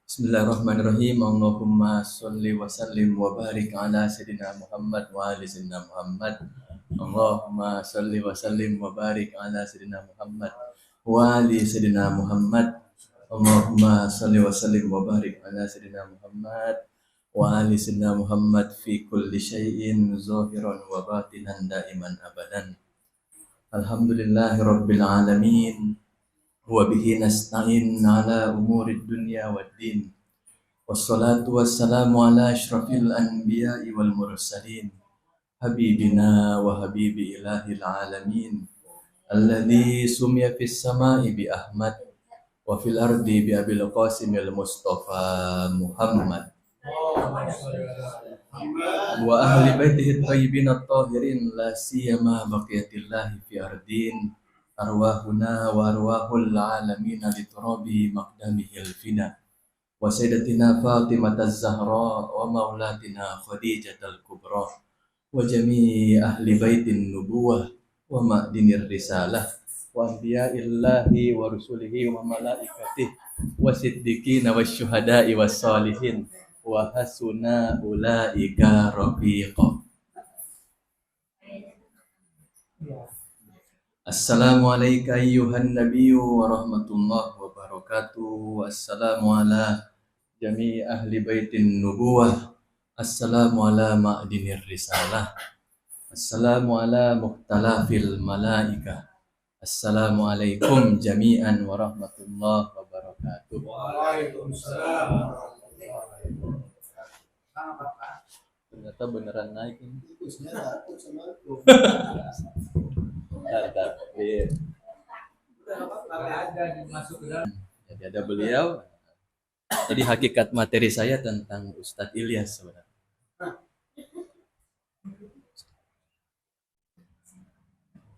Bismillahirrahmanirrahim. Allahumma sholli wa sallim wa barik ala sayyidina Muhammad wa ali sayyidina Muhammad. Allahumma sholli wa sallim wa barik ala sayyidina Muhammad wa ali sayyidina Muhammad. Allahumma sholli wa sallim wa barik ala sayyidina Muhammad wa ali sayyidina Muhammad fi kulli syai'in zahiran wa batinan daiman abadan. Alhamdulillahi rabbil alamin. Wa bihi nasta'in ala umurid dunya waddin. Wassalatu wassalamu ala asyrafil anbiya'i wal mursalin. Habibina wa habibi ilahil alamin. Alladhi sumya fis sama'i bi Ahmad wa fil ardi bi Abil Qasimil Mustafa Muhammad. Wa ahli baitihi at-tayyibin at-tahirin la siyama baqiyatillahi fi ardin. Arwahuna wa arwahul alamin li turabi maqdamihil fina wa sayyidatina Fatimah az-Zahra wa maulatina Khadijah al-Kubra wa jami'i ahli baitin nubuwah wa ma'dinir risalah wa anbiya'illahi wa rusulihi wa malaikatihi wa siddiqina wa syuhada'i wa salihin wa hasuna ulaika rafiqa. Assalamualaikum ayyuhan nabiyyu wa rahmatullahi wa barakatuh. Assalamu ala jami'i ahli baitin nubuwah. Assalamu ala ma'dinir risalah. Assalamu ala muhtalafil malaikah. Assalamualaikum jami'an wa rahmatullahi wa barakatuh. Waalaikumsalam. Ternyata beneran naik ini. Jadi ada beliau. Jadi hakikat materi saya tentang Ustadz Ilyas sebenarnya.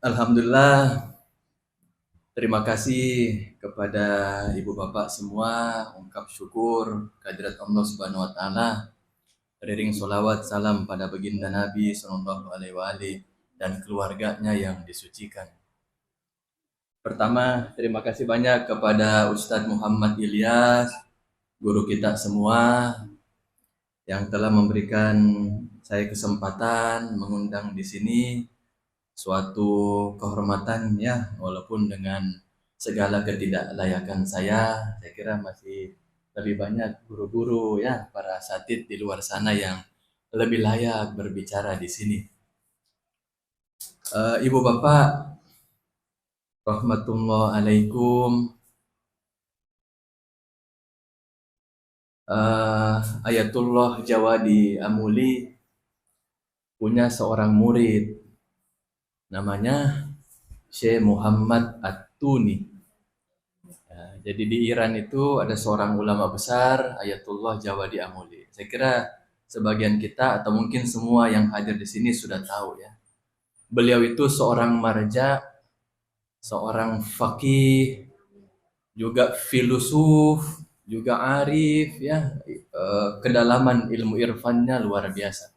Alhamdulillah, terima kasih kepada ibu bapak semua. Ungkap syukur kehadirat Allah Subhanahu Wa Taala. Beriring sholawat salam pada baginda Nabi Sallallahu Alaihi Wasallam dan keluarganya yang disucikan. Pertama, terima kasih banyak kepada Ustadz Muhammad Ilyas, guru kita semua, yang telah memberikan saya kesempatan mengundang di sini. Suatu kehormatan ya, walaupun dengan segala ketidaklayakan saya kira masih lebih banyak guru-guru ya, para asatidz di luar sana yang lebih layak berbicara di sini. Ibu bapak, rahmatullah alaikum. Ayatullah Jawadi Amuli punya seorang murid namanya Syekh Muhammad At-Tuni. Jadi di Iran itu ada seorang ulama besar, Ayatullah Jawadi Amuli. Saya kira sebagian kita atau mungkin semua yang hadir di sini sudah tahu ya. Beliau itu seorang marja, seorang faqih, juga filosof, juga arif ya. Kedalaman ilmu irfannya luar biasa.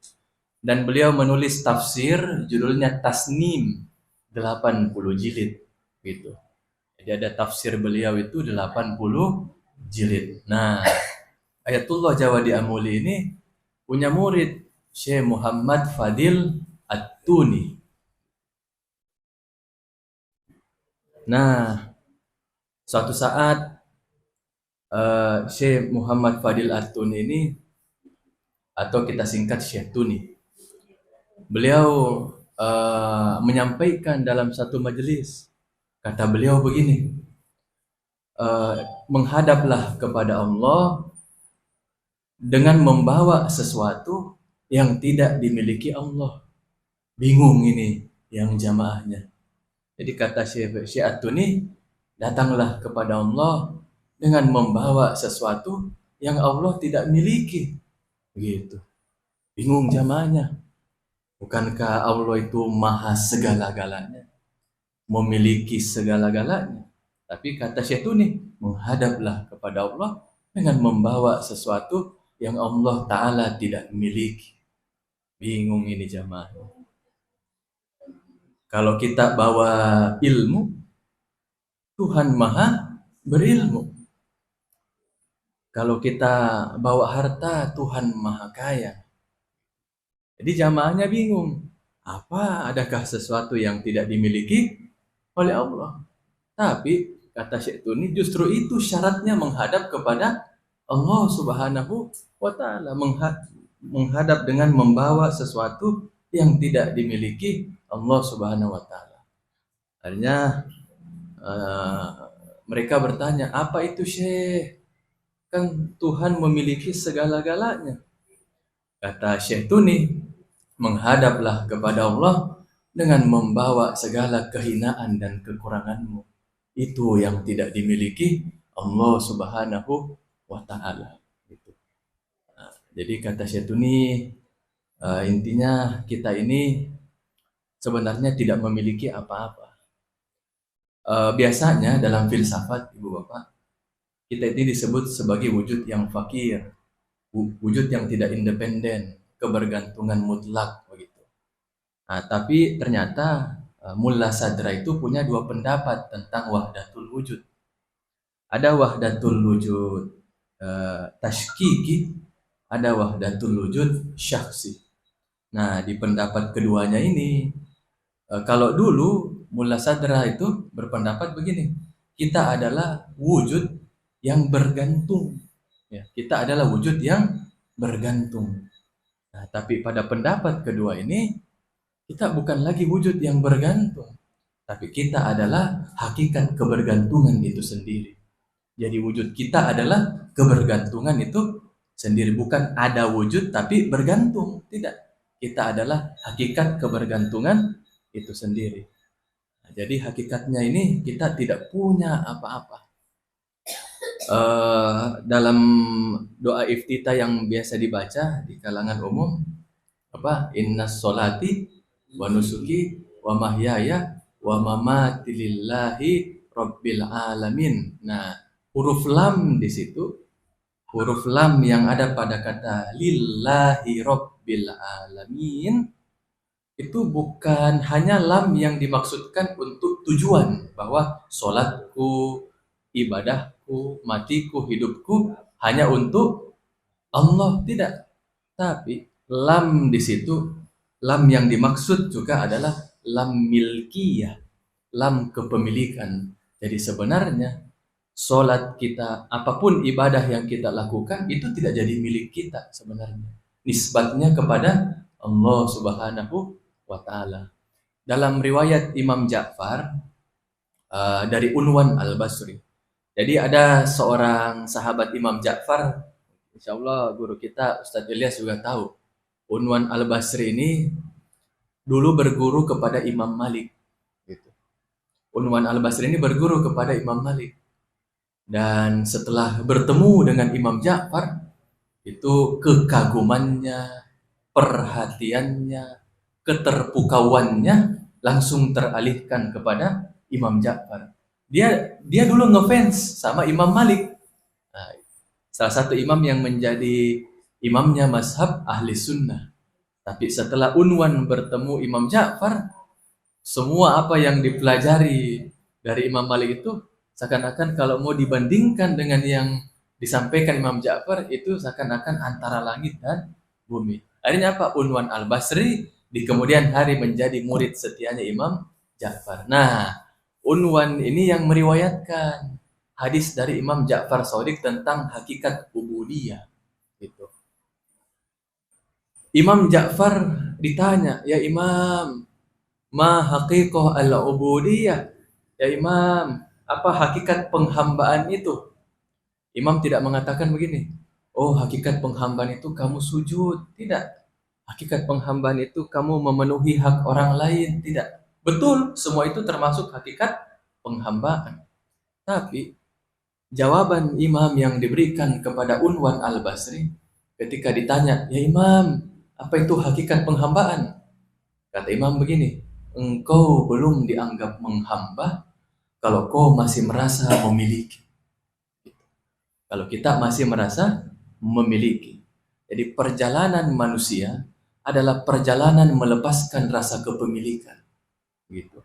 Dan beliau menulis tafsir judulnya Tasnim 80 jilid gitu. Jadi ada tafsir beliau itu 80 jilid. Nah, Ayatullah Jawadi Amuli ini punya murid Syekh Muhammad Fadil At-Tuni. Nah, suatu saat Syekh Muhammad Fadil At-Tuni ini, atau kita singkat Syekh Tuni, beliau menyampaikan dalam satu majelis, kata beliau begini, menghadaplah kepada Allah dengan membawa sesuatu yang tidak dimiliki Allah. Bingung ini yang jamaahnya. Jadi kata Syekh At-Tuni, datanglah kepada Allah dengan membawa sesuatu yang Allah tidak miliki. Begitu. Bingung jamaahnya. Bukankah Allah itu maha segala-galanya, memiliki segala-galanya? Tapi kata Syekh Tuni, menghadaplah kepada Allah dengan membawa sesuatu yang Allah Ta'ala tidak miliki. Bingung ini jamaah. Kalau kita bawa ilmu, Tuhan maha berilmu. Kalau kita bawa harta, Tuhan Maha Kaya. Jadi jamaahnya bingung. Adakah sesuatu yang tidak dimiliki oleh Allah? Tapi kata Syekh Tuni, justru itu syaratnya menghadap kepada Allah Subhanahu wa taala, menghadap dengan membawa sesuatu yang tidak dimiliki Allah Subhanahu wa taala. Akhirnya mereka bertanya, "Apa itu, Syekh? Kan Tuhan memiliki segala-galanya." Kata Syekh Tuni, menghadaplah kepada Allah dengan membawa segala kehinaan dan kekuranganmu. Itu yang tidak dimiliki Allah Subhanahu wa taala. Gitu. Nah, jadi kata Syekh Tuni, intinya kita ini sebenarnya tidak memiliki apa-apa. Biasanya dalam filsafat, Ibu Bapak, kita ini disebut sebagai wujud yang fakir, wujud yang tidak independen, kebergantungan mutlak begitu. Nah, tapi ternyata Mulla Sadra itu punya dua pendapat tentang wahdatul wujud. Ada wahdatul wujud tashkiki, ada wahdatul wujud syakhsi. Nah, di pendapat keduanya ini, kalau dulu Mulla Sadra itu berpendapat begini, kita adalah wujud yang bergantung. Ya, kita adalah wujud yang bergantung. Nah, tapi pada pendapat kedua ini, kita bukan lagi wujud yang bergantung, tapi kita adalah hakikat kebergantungan itu sendiri. Jadi wujud kita adalah kebergantungan itu sendiri, bukan ada wujud tapi bergantung. Tidak. Kita adalah hakikat kebergantungan itu sendiri. Nah, jadi hakikatnya ini kita tidak punya apa-apa. Dalam doa iftitah yang biasa dibaca di kalangan umum, innas sholati wa nusuki wa mahyaya wa mamati lillahi rabbil alamin. Nah, huruf lam di situ, huruf lam yang ada pada kata lillahi rabbil alamin, itu bukan hanya lam yang dimaksudkan untuk tujuan bahwa sholatku, ibadahku, matiku, hidupku hanya untuk Allah, tidak. Tapi lam di situ, lam yang dimaksud juga adalah lam milkiyah, lam kepemilikan. Jadi sebenarnya sholat kita, apapun ibadah yang kita lakukan itu tidak jadi milik kita sebenarnya. Nisbatnya kepada Allah Subhanahu wa taala. Dalam riwayat Imam Ja'far dari Unwan Al-Basri. Jadi ada seorang sahabat Imam Ja'far, insya Allah guru kita Ustadz Ilyas juga tahu. Unwan Al-Basri ini dulu berguru kepada Imam Malik. Gitu. Unwan Al-Basri ini berguru kepada Imam Malik. Dan setelah bertemu dengan Imam Ja'far, itu kekagumannya, perhatiannya, keterpukauannya langsung teralihkan kepada Imam Ja'far. Dia dulu ngefans sama Imam Malik. Nah, salah satu imam yang menjadi imamnya mazhab ahli sunnah. Tapi setelah Unwan bertemu Imam Ja'far, semua apa yang dipelajari dari Imam Malik itu seakan-akan kalau mau dibandingkan dengan yang disampaikan Imam Ja'far, itu seakan-akan antara langit dan bumi. Akhirnya apa? Unwan Al-Basri di kemudian hari menjadi murid setianya Imam Ja'far. Nah, Unwan ini yang meriwayatkan hadis dari Imam Ja'far Shadiq tentang hakikat ubudiyah. Gitu. Imam Ja'far ditanya, "Ya Imam, ma haqiqah al-ubudiyah?" Ya Imam, apa hakikat penghambaan itu? Imam tidak mengatakan begini, "Oh, hakikat penghambaan itu kamu sujud." Tidak. Hakikat penghambaan itu kamu memenuhi hak orang lain. Tidak. Betul, semua itu termasuk hakikat penghambaan. Tapi jawaban Imam yang diberikan kepada Unwan Al-Basri ketika ditanya, "Ya Imam, apa itu hakikat penghambaan?" Kata Imam begini, "Engkau belum dianggap menghamba kalau kau masih merasa memiliki." Kalau kita masih merasa memiliki. Jadi perjalanan manusia adalah perjalanan melepaskan rasa kepemilikan. Gitu.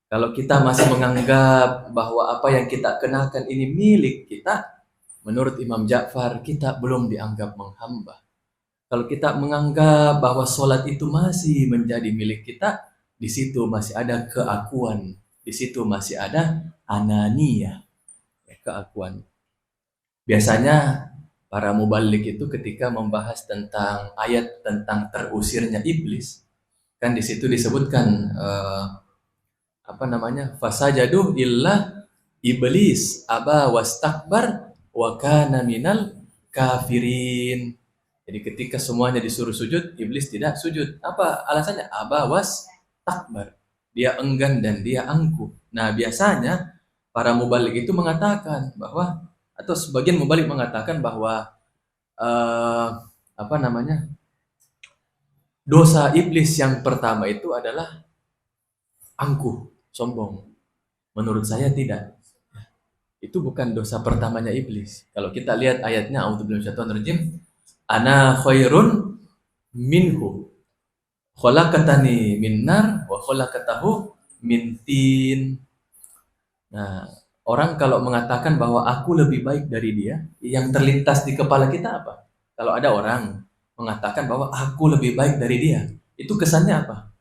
Kalau kita masih menganggap bahwa apa yang kita kenakan ini milik kita, menurut Imam Ja'far, kita belum dianggap menghamba. Kalau kita menganggap bahwa sholat itu masih menjadi milik kita, di situ masih ada keakuan, di situ masih ada ananiyah, keakuan. Biasanya para mubalik itu ketika membahas tentang ayat tentang terusirnya iblis, kan di situ disebutkan fasajadu illa iblis aba wastakbar wa kana minal kafirin. Jadi ketika semuanya disuruh sujud, iblis tidak sujud. Apa alasannya? Aba wastakbar. Dia enggan dan dia angkuh. Nah, biasanya para mubalik itu mengatakan bahwa, atau sebagian mubalik mengatakan bahwa dosa iblis yang pertama itu adalah angkuh, sombong. Menurut saya tidak. Itu bukan dosa pertamanya iblis. Kalau kita lihat ayatnya, a'udzubillahi minasyaitonir rajim, ana khairun minhu khalaqatani min nar wa khalaqatahu min tin. Nah, orang kalau mengatakan bahwa aku lebih baik dari dia, yang terlintas di kepala kita apa? Kalau ada orang mengatakan bahwa aku lebih baik dari dia, itu kesannya apa?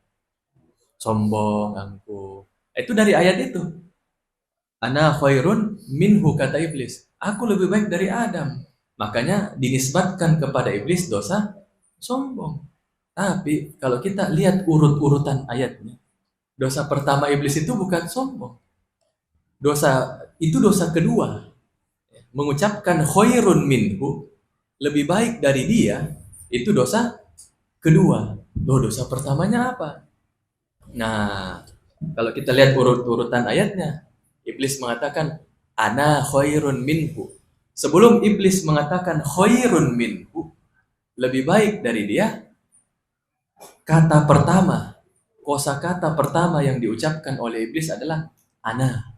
Sombong, angkuh. Itu dari ayat itu. Ana khairun minhu, kata iblis. Aku lebih baik dari Adam. Makanya dinisbatkan kepada iblis dosa sombong. Tapi kalau kita lihat urut-urutan ayatnya, dosa pertama iblis itu bukan sombong. Dosa kedua. Mengucapkan khairun minhu, lebih baik dari dia, itu dosa kedua. Dosa pertamanya apa? Nah, kalau kita lihat urut-urutan ayatnya, iblis mengatakan ana khairun minhu. Sebelum iblis mengatakan khairun minhu, lebih baik dari dia, kata pertama, kosakata pertama yang diucapkan oleh iblis adalah ana.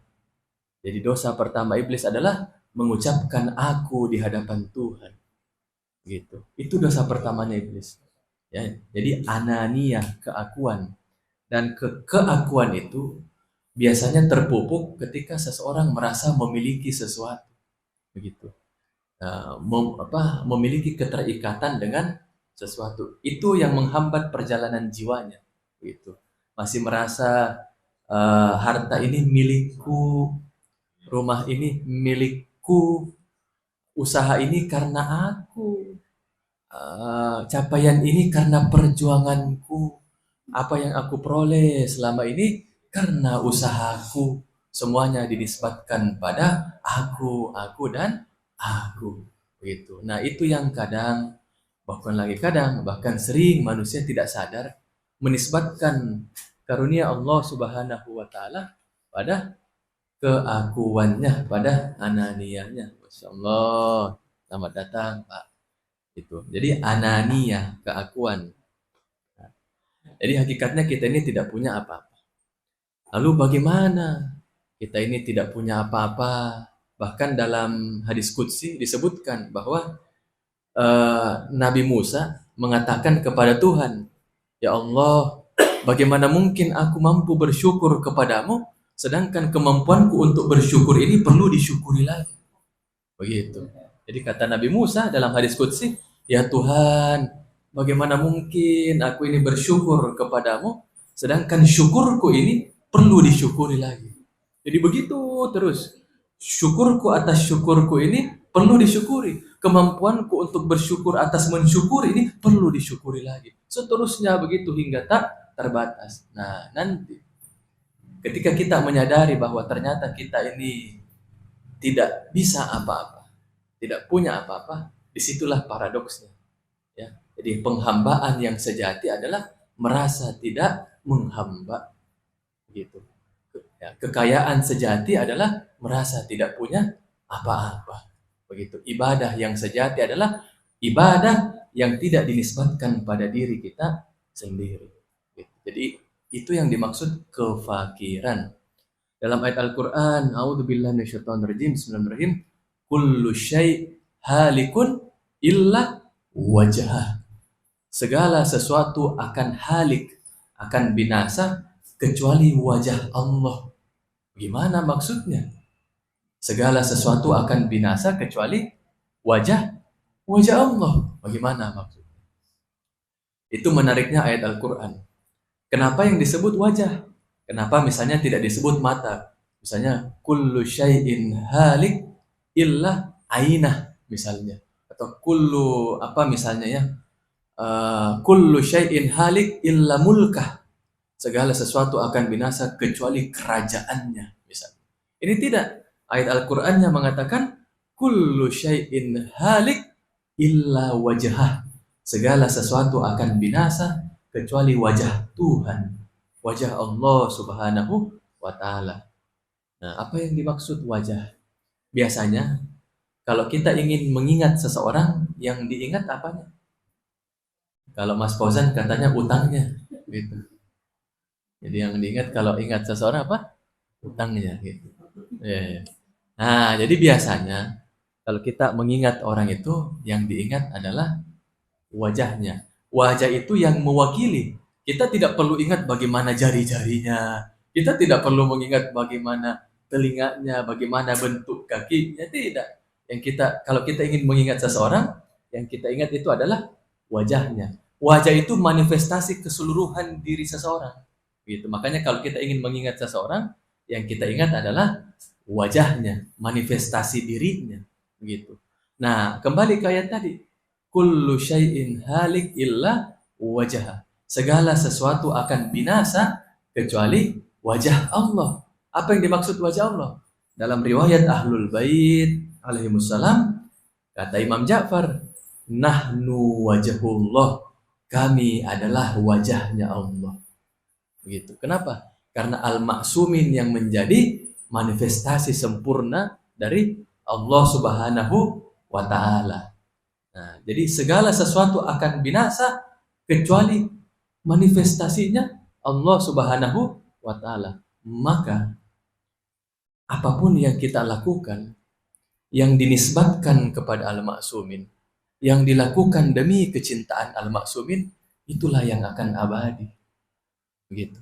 Jadi dosa pertama iblis adalah mengucapkan aku di hadapan Tuhan. Gitu. Itu dosa pertamanya iblis. Ya, jadi ananiyah, keakuan. Dan keakuan itu biasanya terpupuk ketika seseorang merasa memiliki sesuatu. Begitu. Memiliki keterikatan dengan sesuatu. Itu yang menghambat perjalanan jiwanya. Begitu. Masih merasa harta ini milikku, rumah ini milikku, usaha ini karena aku, capaian ini karena perjuanganku, apa yang aku peroleh selama ini karena usahaku. Semuanya dinisbatkan pada aku dan aku. Begitu. Nah, itu yang bahkan sering manusia tidak sadar menisbatkan karunia Allah Subhanahu wa taala pada keakuannya, pada ananiyahnya. Masya Allah, selamat datang Pak. Itu. Jadi ananiyah, keakuan. Jadi hakikatnya kita ini tidak punya apa-apa. Lalu bagaimana kita ini tidak punya apa-apa? Bahkan dalam hadis qudsi disebutkan bahwa Nabi Musa mengatakan kepada Tuhan, ya Allah, bagaimana mungkin aku mampu bersyukur kepadamu, sedangkan kemampuanku untuk bersyukur ini perlu disyukuri lagi. Begitu. Jadi kata Nabi Musa dalam hadis qudsi, ya Tuhan, bagaimana mungkin aku ini bersyukur kepadamu, sedangkan syukurku ini perlu disyukuri lagi. Jadi begitu terus. Syukurku atas syukurku ini perlu disyukuri. Kemampuanku untuk bersyukur atas mensyukur ini perlu disyukuri lagi. Seterusnya begitu hingga tak terbatas. Nah, nanti ketika kita menyadari bahwa ternyata kita ini tidak bisa apa-apa, tidak punya apa-apa, disitulah paradoksnya. Ya. Jadi penghambaan yang sejati adalah merasa tidak menghamba. Gitu. Ya, kekayaan sejati adalah merasa tidak punya apa-apa. Begitu. Ibadah yang sejati adalah ibadah yang tidak dinisbatkan pada diri kita sendiri. Gitu. Jadi itu yang dimaksud kefakiran. Dalam ayat Al-Quran, a'udzubillahi minasyaitonir rajim, bismillahirrahmanirrahim, kullu syai' halikun illa wajhah. Segala sesuatu akan halik, akan binasa, kecuali wajah Allah. Gimana maksudnya? Segala sesuatu akan binasa kecuali wajah Allah. Bagaimana maksudnya? Itu menariknya ayat Al-Quran. Kenapa yang disebut wajah? Kenapa misalnya tidak disebut mata? Misalnya, kullu syai'in halik illa ainah misalnya. Atau kullu apa misalnya ya? Kullu syai'in halik illa mulkah. Segala sesuatu akan binasa kecuali kerajaannya misalnya. Ini tidak. Ayat Al-Qur'annya mengatakan kullu syai'in halik illa wajhah. Segala sesuatu akan binasa kecuali wajah Tuhan, wajah Allah Subhanahu wa taala. Nah, apa yang dimaksud wajah? Biasanya kalau kita ingin mengingat seseorang, yang diingat apanya? Kalau Mas Fauzan katanya utangnya, gitu. Jadi yang diingat kalau ingat seseorang apa? Utangnya, gitu. Yeah. Nah, jadi biasanya kalau kita mengingat orang itu, yang diingat adalah wajahnya. Wajah itu yang mewakili. Kita tidak perlu ingat bagaimana jari-jarinya. Kita tidak perlu mengingat bagaimana telinganya, bagaimana bentuk kakinya. Tidak. Yang kita, kalau kita ingin mengingat seseorang, yang kita ingat itu adalah wajahnya. Wajah itu manifestasi keseluruhan diri seseorang. Gitu. Makanya kalau kita ingin mengingat seseorang, yang kita ingat adalah wajahnya, manifestasi dirinya. Gitu. Nah, kembali ke ayat tadi. Kullu syai'in halik illa wajah. Segala sesuatu akan binasa kecuali wajah Allah. Apa yang dimaksud wajah Allah? Dalam riwayat Ahlul Bait alaihimussalam, kata Imam Ja'far, nahnu wajhullah. Kami adalah wajahnya Allah. Begitu. Kenapa? Karena al-ma'sumin yang menjadi manifestasi sempurna dari Allah Subhanahu wa taala. Nah, jadi segala sesuatu akan binasa kecuali manifestasinya Allah Subhanahu wa taala. Maka apapun yang kita lakukan yang dinisbatkan kepada al-ma'sumin, yang dilakukan demi kecintaan al-ma'sumin, itulah yang akan abadi. Begitu.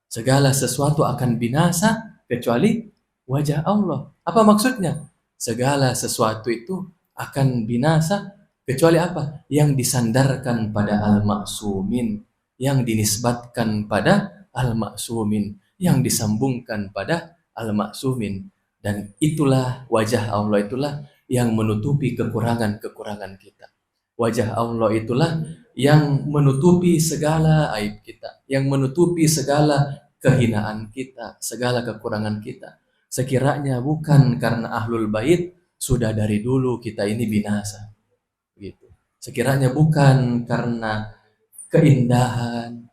Segala sesuatu akan binasa kecuali wajah Allah. Apa maksudnya? Segala sesuatu itu akan binasa kecuali apa? Yang disandarkan pada al-ma'sumin, yang dinisbatkan pada al-ma'sumin, yang disambungkan pada al-ma'sumin. Dan itulah wajah Allah, itulah yang menutupi kekurangan-kekurangan kita. Wajah Allah itulah yang menutupi segala aib kita, yang menutupi segala kehinaan kita, segala kekurangan kita. Sekiranya bukan karena Ahlul Bait, sudah dari dulu kita ini binasa. Gitu. Sekiranya bukan karena keindahan,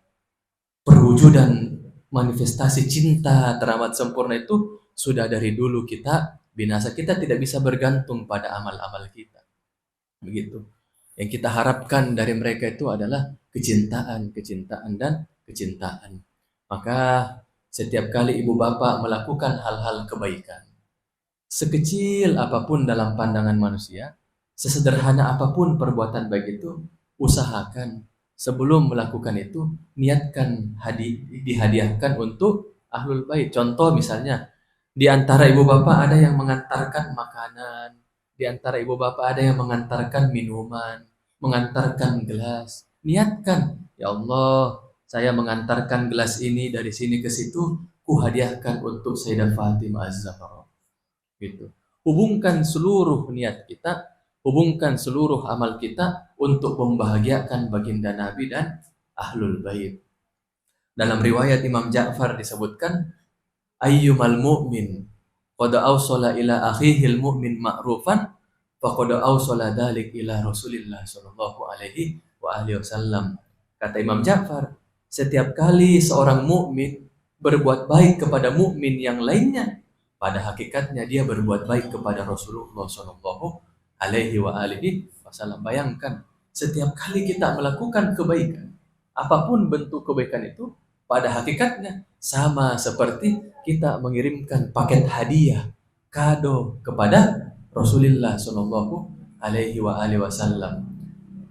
perwujudan manifestasi cinta teramat sempurna itu, sudah dari dulu kita binasa. Kita tidak bisa bergantung pada amal-amal kita. Begitu. Yang kita harapkan dari mereka itu adalah kecintaan, dan kecintaan. Maka setiap kali ibu bapak melakukan hal-hal kebaikan, sekecil apapun dalam pandangan manusia, sesederhana apapun perbuatan baik itu, usahakan sebelum melakukan itu, niatkan dihadiahkan untuk Ahlul Bait. Contoh misalnya, di antara ibu bapak ada yang mengantarkan makanan, di antara ibu bapak ada yang mengantarkan minuman, mengantarkan gelas. Niatkan, ya Allah, saya mengantarkan gelas ini dari sini ke situ, ku hadiahkan untuk Sayyidah Fatimah Az-Zahra. Gitu. Hubungkan seluruh niat kita, hubungkan seluruh amal kita untuk membahagiakan baginda Nabi dan Ahlul Bait. Dalam riwayat Imam Ja'far disebutkan, ayyumal mu'min qad awsala ila akhihil mu'min ma'rufan faqad awsala dzalik ila Rasulillah sallallahu alaihi wa alihi wasallam. Kata Imam Ja'far, setiap kali seorang mukmin berbuat baik kepada mukmin yang lainnya, pada hakikatnya dia berbuat baik kepada Rasulullah sallallahu alaihi wa alihi wasallam. Bayangkan, setiap kali kita melakukan kebaikan, apapun bentuk kebaikan itu, pada hakikatnya sama seperti kita mengirimkan paket hadiah, kado kepada Rasulullah sallallahu alaihi wa alihi wasallam.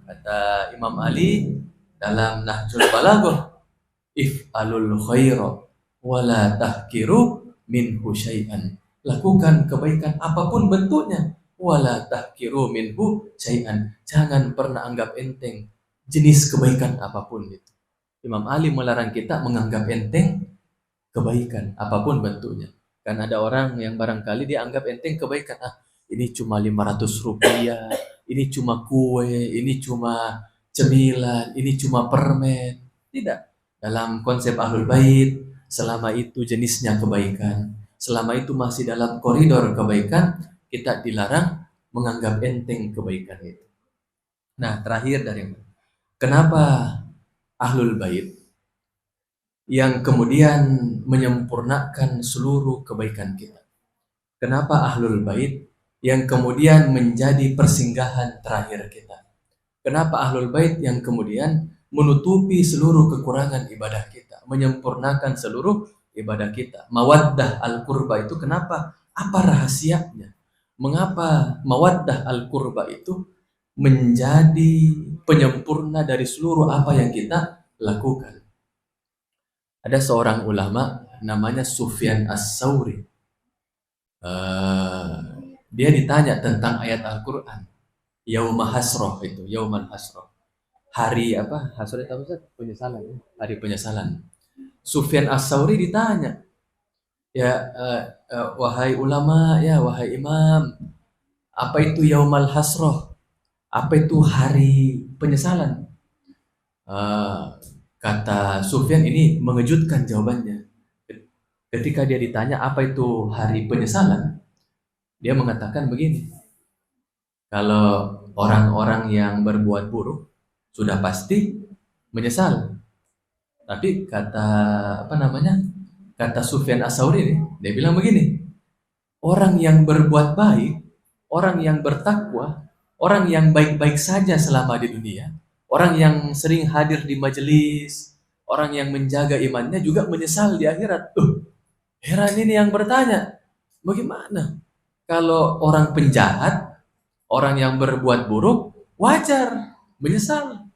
Kata Imam Ali dalam Nahjul Balaghah, if'alul khaira wala tahkiru minhu syai'an. Lakukan kebaikan apapun bentuknya, wala tahkiru minhu syai'an. Jangan pernah anggap enteng jenis kebaikan apapun itu. Imam Ali melarang kita menganggap enteng kebaikan apapun bentuknya. Kan ada orang yang barangkali dia anggap enteng kebaikan, ini cuma 500 rupiah, ini cuma kue, ini cuma cemilan, ini cuma permen. Tidak. Dalam konsep Ahlul Bait, selama itu jenisnya kebaikan, selama itu masih dalam koridor kebaikan, kita dilarang menganggap enteng kebaikan itu. Nah, terakhir dari kenapa Ahlul Bait yang kemudian menyempurnakan seluruh kebaikan kita? Kenapa Ahlul Bait yang kemudian menjadi persinggahan terakhir kita? Kenapa Ahlul Bait yang kemudian menutupi seluruh kekurangan ibadah kita, menyempurnakan seluruh ibadah kita? Mawaddah al-qurba itu kenapa? Apa rahasianya? Mengapa mawaddah al-qurba itu menjadi penyempurna dari seluruh apa yang kita lakukan? Ada seorang ulama namanya Sufyan As-Tsauri. Dia ditanya tentang ayat Al-Quran. Yauma hasroh itu, yaumal hasroh. Hari apa? Hasroh itu apa sih? Penyesalan. Hari penyesalan. Sufyan As-Tsauri ditanya, ya wahai ulama, ya wahai imam, apa itu yaumal hasroh? Apa itu hari penyesalan? Kata Sufyan ini mengejutkan jawabannya. Ketika dia ditanya apa itu hari penyesalan, dia mengatakan begini, kalau orang-orang yang berbuat buruk sudah pasti menyesal. Tapi kata Sufyan As-Tsauri ini, dia bilang begini, orang yang berbuat baik, orang yang bertakwa, orang yang baik-baik saja selama di dunia, orang yang sering hadir di majelis, orang yang menjaga imannya juga menyesal di akhirat. Heran ini yang bertanya, bagaimana kalau orang penjahat, orang yang berbuat buruk, wajar menyesal.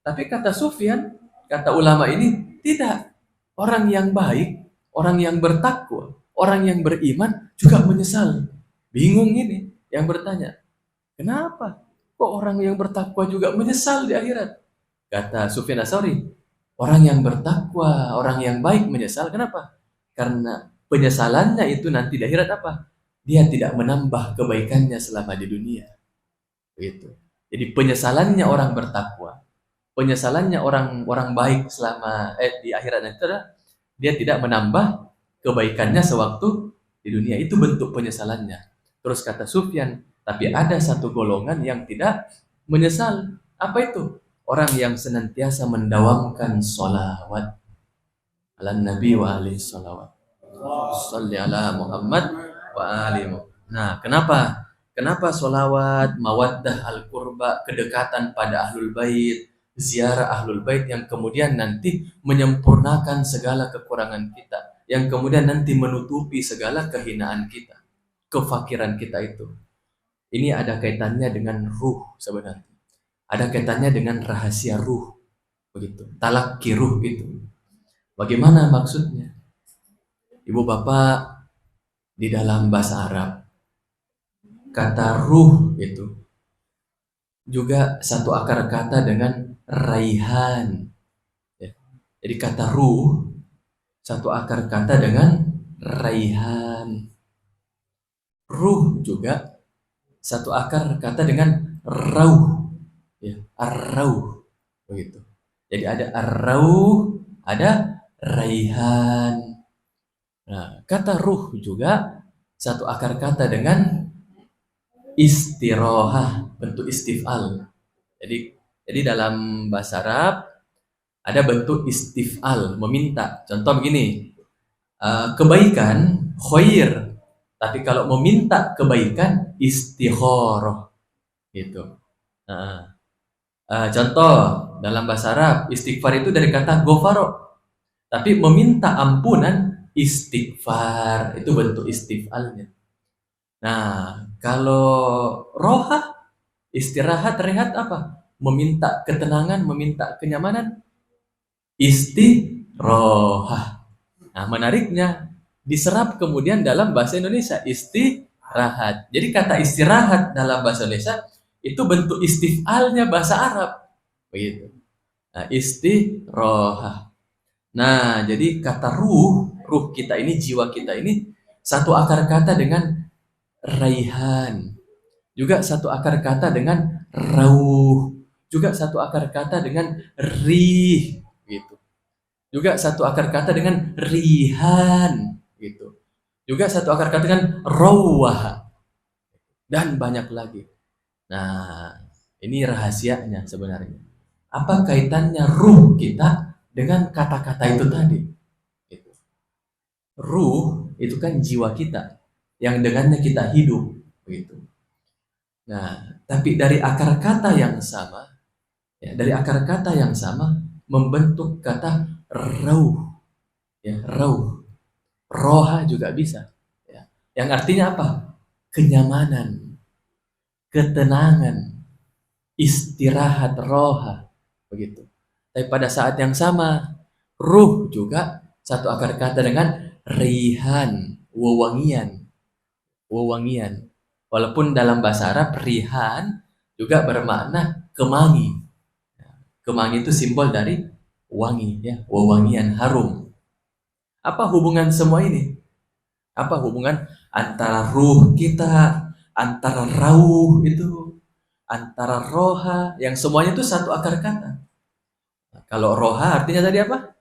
Tapi kata Sufyan, kata ulama ini, tidak. Orang yang baik, orang yang bertakwa, orang yang beriman juga menyesal. Bingung ini yang bertanya, kenapa? Kok orang yang bertakwa juga menyesal di akhirat? Kata Sufyan As-Tsauri, orang yang bertakwa, orang yang baik menyesal. Kenapa? Karena penyesalannya itu nanti di akhirat apa? Dia tidak menambah kebaikannya selama di dunia. Begitu. Jadi penyesalannya orang bertakwa, penyesalannya orang baik selama di akhirat itu adalah dia tidak menambah kebaikannya sewaktu di dunia. Itu bentuk penyesalannya. Terus kata Sufyan, tapi ada satu golongan yang tidak menyesal. Apa itu? Orang yang senantiasa mendawamkan sholawat ala nabi wa alihi sholawat. Sholli ala Muhammad wa alihi. Nah, kenapa sholawat, mawaddah al-qurba, kedekatan pada Ahlul Bait, ziarah Ahlul Bait yang kemudian nanti menyempurnakan segala kekurangan kita, yang kemudian nanti menutupi segala kehinaan kita, kefakiran kita itu. Ini ada kaitannya dengan ruh sebenarnya. Ada kaitannya dengan rahasia ruh. Begitu. Talaqi ruh itu. Bagaimana maksudnya? Ibu bapak, di dalam bahasa Arab, kata ruh itu juga satu akar kata dengan raihan. Jadi kata ruh satu akar kata dengan raihan. Ruh juga satu akar kata dengan rauh. Ya, ar-rauh. Begitu. Jadi ada ar-rauh, ada raihan. Nah, kata ruh juga satu akar kata dengan istirohah, bentuk istif'al. Jadi dalam bahasa Arab ada bentuk istif'al, meminta. Contoh begini, kebaikan khair, tapi kalau meminta kebaikan istikharah, gitu. Contoh dalam bahasa Arab, istighfar itu dari kata ghafaro, tapi meminta ampunan istighfar, itu bentuk istif'alnya. Nah, kalau roha, istirahat, rehat apa? Meminta ketenangan, meminta kenyamanan, istirohah. Nah, menariknya diserap kemudian dalam bahasa Indonesia istirahat. Jadi kata istirahat dalam bahasa Indonesia itu bentuk istif'alnya bahasa Arab. Begitu. Nah, istirohah. Nah, jadi kata ruh kita ini, jiwa kita ini satu akar kata dengan raihan. Juga satu akar kata dengan rauh. Juga satu akar kata dengan rih. Gitu. Juga satu akar kata dengan rihan. Gitu. Juga satu akar kata dengan rawah. Dan banyak lagi. Nah, ini rahasianya sebenarnya. Apa kaitannya ruh kita dengan kata-kata itu tadi? Gitu. Ruh itu kan jiwa kita yang dengannya kita hidup, begitu. Nah, tapi dari akar kata yang sama, ya, dari akar kata yang sama membentuk kata rauh, ya, rauh. Roha juga bisa, ya. Yang artinya apa? Kenyamanan, ketenangan, istirahat roha, begitu. Tapi pada saat yang sama, ruh juga satu akar kata dengan rihan, wewangian, wewangian. Walaupun dalam bahasa Arab rihan juga bermakna kemangi. Kemangi itu simbol dari wangi, ya, wewangian, harum. Apa hubungan semua ini? Apa hubungan antara ruh kita, antara rauh itu, antara roha, yang semuanya itu satu akar kata. Kalau roha artinya tadi apa?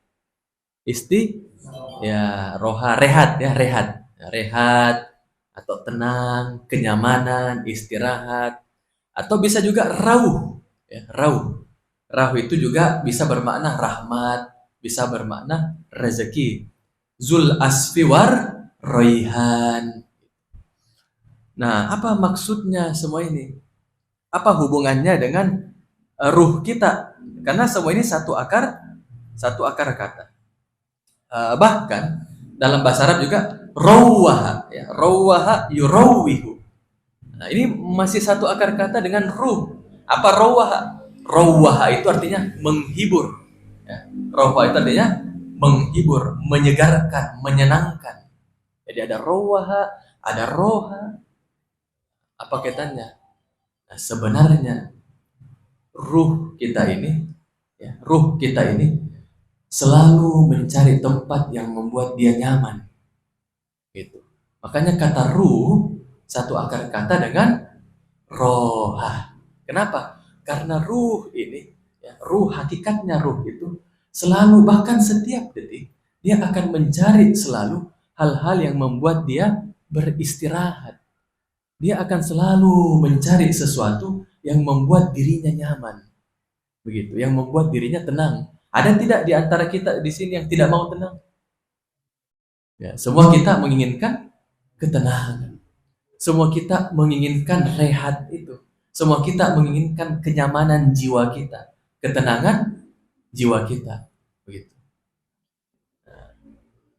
Ya, roha, rehat, ya, rehat. Rehat atau tenang, kenyamanan, istirahat. Atau bisa juga rauh, ya, rauh. Rauh itu juga bisa bermakna rahmat, bisa bermakna rezeki. Zul asfiwar roihan. Nah, apa maksudnya semua ini? Apa hubungannya dengan ruh kita? Karena semua ini satu akar kata. Bahkan dalam bahasa Arab juga rawaha, ya, rawaha yurawihu. Nah, ini masih satu akar kata dengan ruh. Apa rawaha? Rawaha itu artinya menghibur. Ya, rawaha itu artinya menghibur, menyegarkan, menyenangkan. Jadi ada rawaha, ada roha. Apa kaitannya? Nah, sebenarnya ruh kita ini, ya, ruh kita ini selalu mencari tempat yang membuat dia nyaman. Gitu. Makanya kata ruh satu akar kata dengan roha. Kenapa? Karena ruh ini, ya, ruh hakikatnya ruh itu selalu, bahkan setiap detik dia akan mencari selalu hal-hal yang membuat dia beristirahat. Dia akan selalu mencari sesuatu yang membuat dirinya nyaman. Begitu, yang membuat dirinya tenang. Ada tidak di antara kita di sini yang tidak mau tenang? Ya, semua kita menginginkan ketenangan. Semua kita menginginkan rehat itu. Semua kita menginginkan kenyamanan jiwa kita, ketenangan jiwa kita. Begitu.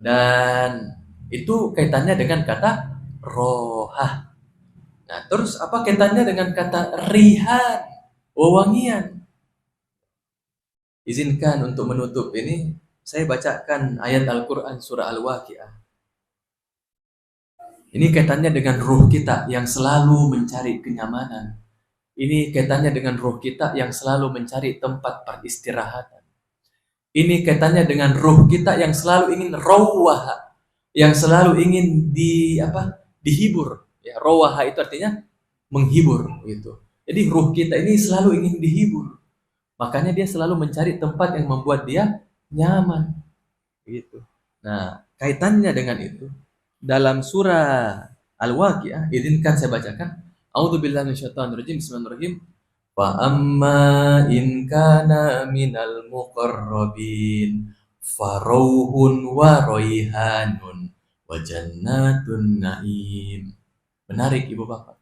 Dan itu kaitannya dengan kata rohah. Nah, terus apa kaitannya dengan kata rihan, wewangian? Izinkan untuk menutup ini, saya bacakan ayat Al-Quran surah Al-Waqi'ah. Ini kaitannya dengan ruh kita yang selalu mencari kenyamanan. Ini kaitannya dengan ruh kita yang selalu mencari tempat peristirahatan. Ini kaitannya dengan ruh kita yang selalu ingin rawah, yang selalu ingin dihibur. Ya, rawah itu artinya menghibur gitu. Jadi ruh kita ini selalu ingin dihibur. Makanya dia selalu mencari tempat yang membuat dia nyaman. Gitu. Nah, kaitannya dengan itu dalam surah Al-Waqi'ah, izinkan saya bacakan. A'udzubillahi minasyaitonirrajim. Bismillahirrahmanirrahim. Wa amma in kana minal muqarrabin farauhun wa raihanun wa jannatun na'im. Menarik Ibu Bapak.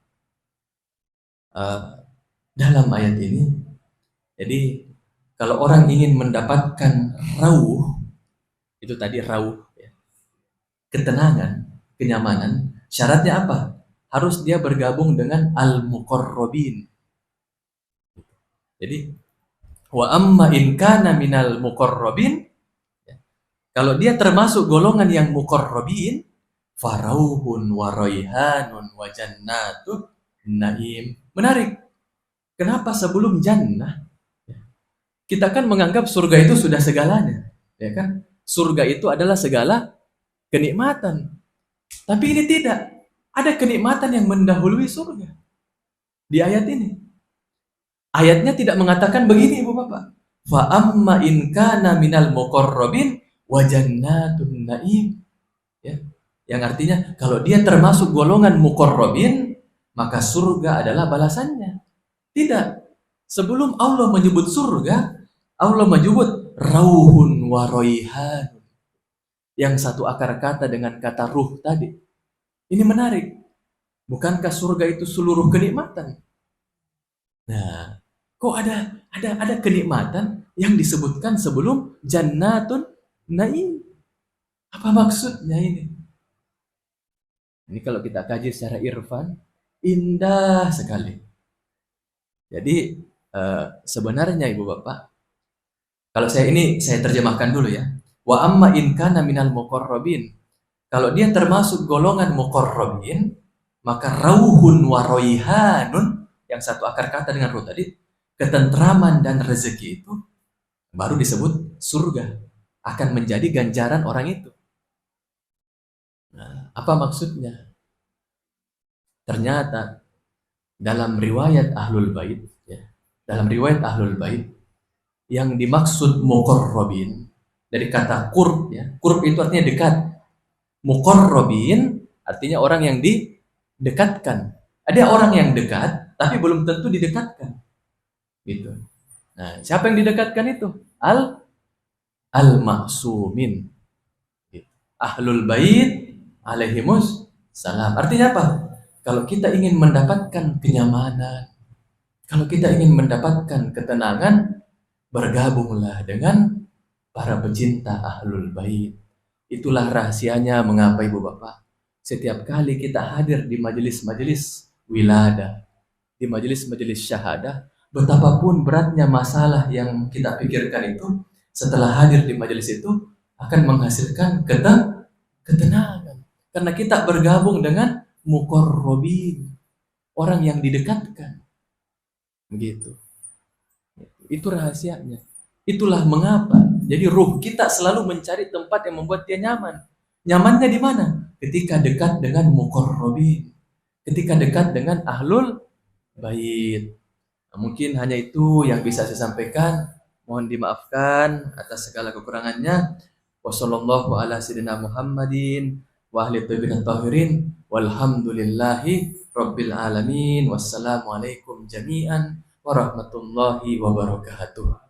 Dalam ayat ini, jadi kalau orang ingin mendapatkan rauh, itu tadi rauh, ya, ketenangan, kenyamanan, syaratnya apa? Harus dia bergabung dengan al-muqarrabin. Jadi wa amma in kana minal muqarrabin, ya, Kalau dia termasuk golongan yang muqarrabin, farauhun wa raihanun wa jannatu naim. Menarik. Kenapa sebelum jannah? Kita kan menganggap surga itu sudah segalanya, ya kan? Surga itu adalah segala kenikmatan. Tapi ini tidak. Ada kenikmatan yang mendahului surga di ayat ini. Ayatnya tidak mengatakan begini, Ibu Bapak. Fa amma in kana minal muqarrabin wa jannatun naim. Ya. Yang artinya kalau dia termasuk golongan muqarrabin, maka surga adalah balasannya. Tidak. Sebelum Allah menyebut surga, Allah menyebut rauhun wa raihan. Yang satu akar kata dengan kata ruh tadi. Ini menarik. Bukankah surga itu seluruh kenikmatan? Nah, kok ada kenikmatan yang disebutkan sebelum jannatun naim? Apa maksudnya ini? Ini kalau kita kaji secara irfan, indah sekali. Jadi sebenarnya Ibu Bapak, kalau saya terjemahkan dulu ya. Wa amma in kana minal muqarrabin. Kalau dia termasuk golongan muqarrabin, maka rauhun wa raihanun, yang satu akar kata dengan ruh tadi, ketentraman dan rezeki itu baru disebut surga, akan menjadi ganjaran orang itu. Nah, apa maksudnya? Ternyata dalam riwayat Ahlul Bait, ya, dalam riwayat Ahlul Bait, yang dimaksud muqarrabin dari kata qurb, ya. Qurb itu artinya dekat. Muqarrabin artinya orang yang didekatkan. Ada orang yang dekat tapi belum tentu didekatkan. Gitu. Nah, siapa yang didekatkan itu? Al-ma'sumin. Gitu. Ahlul Bait alaihimus salam. Artinya apa? Kalau kita ingin mendapatkan kenyamanan, kalau kita ingin mendapatkan ketenangan, bergabunglah dengan para pecinta Ahlul Bait. Itulah rahasianya mengapa Ibu Bapak, setiap kali kita hadir di majelis-majelis wiladah, di majelis-majelis syahadah, betapapun beratnya masalah yang kita pikirkan itu, setelah hadir di majelis itu akan menghasilkan ketenangan. Karena kita bergabung dengan muqarrabin, orang yang didekatkan. Begitu. Itu rahasianya. Itulah mengapa. Jadi ruh kita selalu mencari tempat yang membuat dia nyaman. Nyamannya di mana? Ketika dekat dengan muqarrabin. Ketika dekat dengan Ahlul Bait. Nah, mungkin hanya itu yang bisa saya sampaikan. Mohon dimaafkan atas segala kekurangannya. Wassallallahu ala sayyidina Muhammadin wa ahli thayyibin tahirin walhamdulillahi rabbil alamin. Wassalamualaikum jami'an warahmatullahi wabarakatuh.